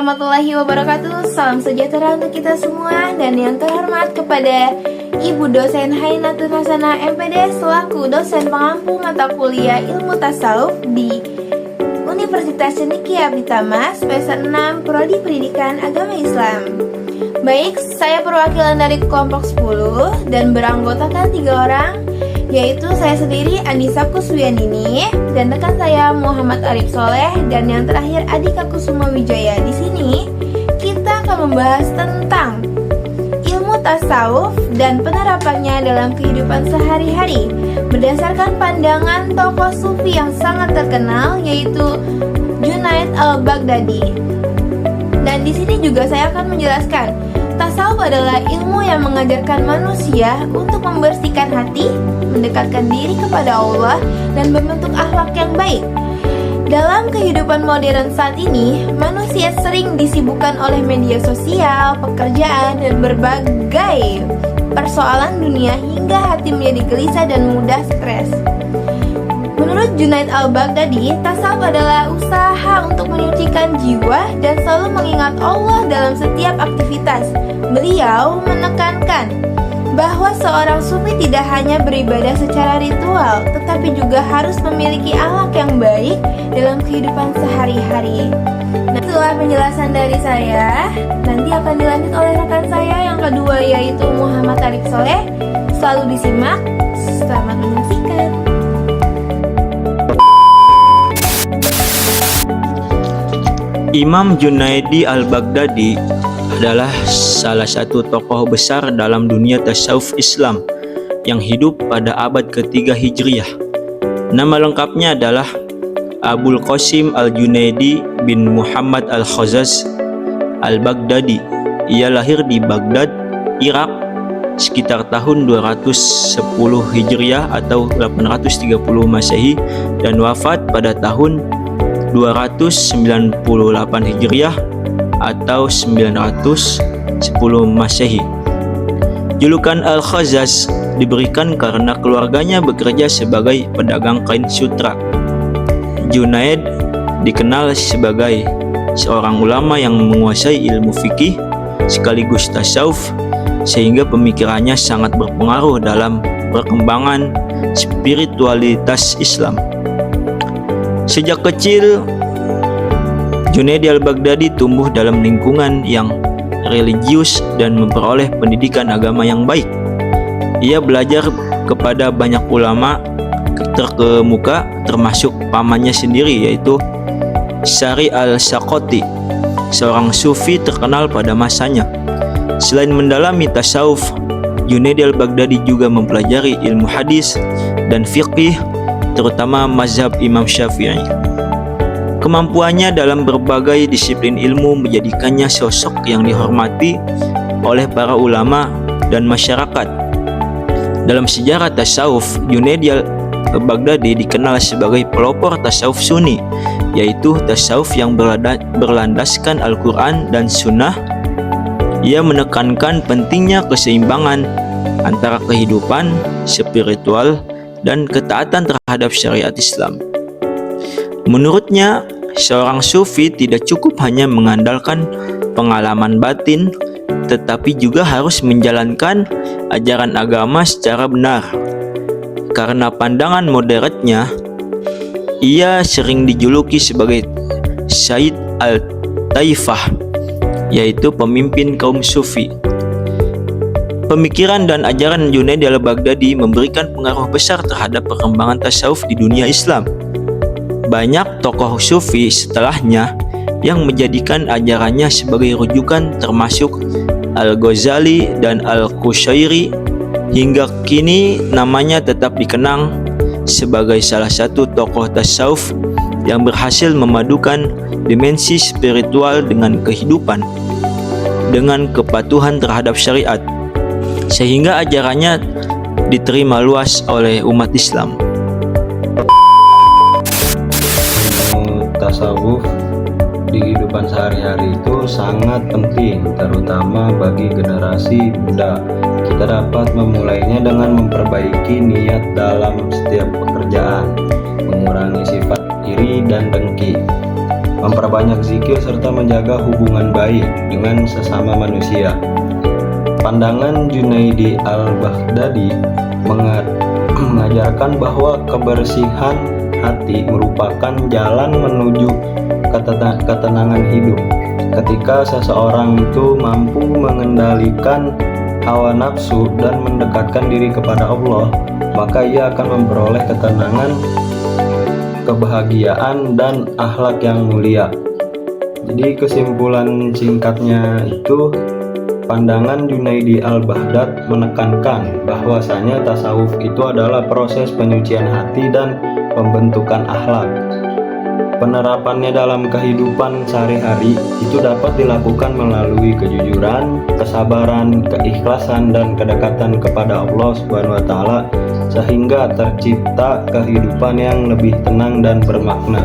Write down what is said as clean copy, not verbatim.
warahmatullahi wabarakatuh. Salam sejahtera untuk kita semua. Dan yang terhormat kepada Ibu dosen Hainatul Hasanah MPD selaku dosen pengampu mata kuliah ilmu tasawuf di Universitas Cendekia Abditama semester 6 Prodi Pendidikan Agama Islam. Baik, saya perwakilan dari kelompok 10 dan beranggotakan 3 orang, yaitu saya sendiri Anissa Kuswianini dan rekan saya Muhammad Arif Soleh dan yang terakhir Adika Kusuma Wijaya. Di sini kita akan membahas tentang ilmu tasawuf dan penerapannya dalam kehidupan sehari-hari berdasarkan pandangan tokoh sufi yang sangat terkenal yaitu Junaid al-Baghdadi. Dan di sini juga saya akan menjelaskan tasawuf adalah ilmu yang mengajarkan manusia untuk membersihkan hati, mendekatkan diri kepada Allah, dan membentuk akhlak yang baik. Dalam kehidupan modern saat ini, manusia sering disibukkan oleh media sosial, pekerjaan, dan berbagai persoalan dunia hingga hati menjadi gelisah dan mudah stres. Menurut Junaid al-Baghdadi, tasawuf adalah usaha untuk menyucikan jiwa dan selalu mengingat Allah dalam setiap aktivitas. Beliau menekankan bahwa seorang sufi tidak hanya beribadah secara ritual, tetapi juga harus memiliki akhlak yang baik dalam kehidupan sehari-hari. Nah, setelah penjelasan dari saya, nanti akan dilanjut oleh rekan saya yang kedua yaitu Muhammad Arif Soleh. Selalu disimak, selamat menyaksikan. Imam Junaidi al-Baghdadi adalah salah satu tokoh besar dalam dunia tasawuf Islam yang hidup pada abad ketiga Hijriah. Nama lengkapnya adalah Abul Qasim al-Junaidi bin Muhammad al-Khazaz al-Baghdadi. Ia lahir di Baghdad, Irak sekitar tahun 210 Hijriah atau 830 Masehi dan wafat pada tahun 298 Hijriah atau 910 Masehi. Julukan Al-Khazaz diberikan karena keluarganya bekerja sebagai pedagang kain sutra. Junaid dikenal sebagai seorang ulama yang menguasai ilmu fikih sekaligus tasawuf sehingga pemikirannya sangat berpengaruh dalam perkembangan spiritualitas Islam. Sejak kecil, Junaid al-Baghdadi tumbuh dalam lingkungan yang religius dan memperoleh pendidikan agama yang baik. Ia belajar kepada banyak ulama terkemuka termasuk pamannya sendiri yaitu Syari al-Saqati, seorang sufi terkenal pada masanya. Selain mendalami tasawuf, Junaid al-Baghdadi juga mempelajari ilmu hadis dan fiqih, terutama mazhab Imam Syafi'i. Kemampuannya dalam berbagai disiplin ilmu menjadikannya sosok yang dihormati oleh para ulama dan masyarakat. Dalam sejarah tasawuf, Junaid al-Baghdadi dikenal sebagai pelopor tasawuf Sunni, yaitu tasawuf yang berlandaskan Al-Quran dan Sunnah. Ia menekankan pentingnya keseimbangan antara kehidupan spiritual dan ketaatan terhadap syariat Islam. Menurutnya, seorang sufi tidak cukup hanya mengandalkan pengalaman batin, tetapi juga harus menjalankan ajaran agama secara benar. Karena pandangan moderatnya, ia sering dijuluki sebagai Sayyid al-Taifah, yaitu pemimpin kaum sufi. Pemikiran dan ajaran Junaid al-Baghdadi memberikan pengaruh besar terhadap perkembangan tasawuf di dunia Islam. Banyak tokoh sufi setelahnya yang menjadikan ajarannya sebagai rujukan termasuk Al-Ghazali dan Al-Qushairi. Hingga kini namanya tetap dikenang sebagai salah satu tokoh tasawuf yang berhasil memadukan dimensi spiritual dengan kehidupan dengan kepatuhan terhadap syariat, sehingga ajarannya diterima luas oleh umat Islam. Tasawuf di kehidupan sehari-hari itu sangat penting, terutama bagi generasi muda. Kita dapat memulainya dengan memperbaiki niat dalam setiap pekerjaan, mengurangi sifat iri dan dengki, memperbanyak zikir serta menjaga hubungan baik dengan sesama manusia. Pandangan Junaidi al-Baghdadi mengajarkan bahwa kebersihan hati merupakan jalan menuju ketenangan hidup. Ketika seseorang itu mampu mengendalikan hawa nafsu dan mendekatkan diri kepada Allah, maka ia akan memperoleh ketenangan, kebahagiaan, dan akhlak yang mulia. Jadi kesimpulan singkatnya itu, pandangan Junaidi al-Baghdad menekankan bahwasanya tasawuf itu adalah proses penyucian hati dan pembentukan akhlak. Penerapannya dalam kehidupan sehari-hari itu dapat dilakukan melalui kejujuran, kesabaran, keikhlasan, dan kedekatan kepada Allah Subhanahu wa Ta'ala, sehingga tercipta kehidupan yang lebih tenang dan bermakna.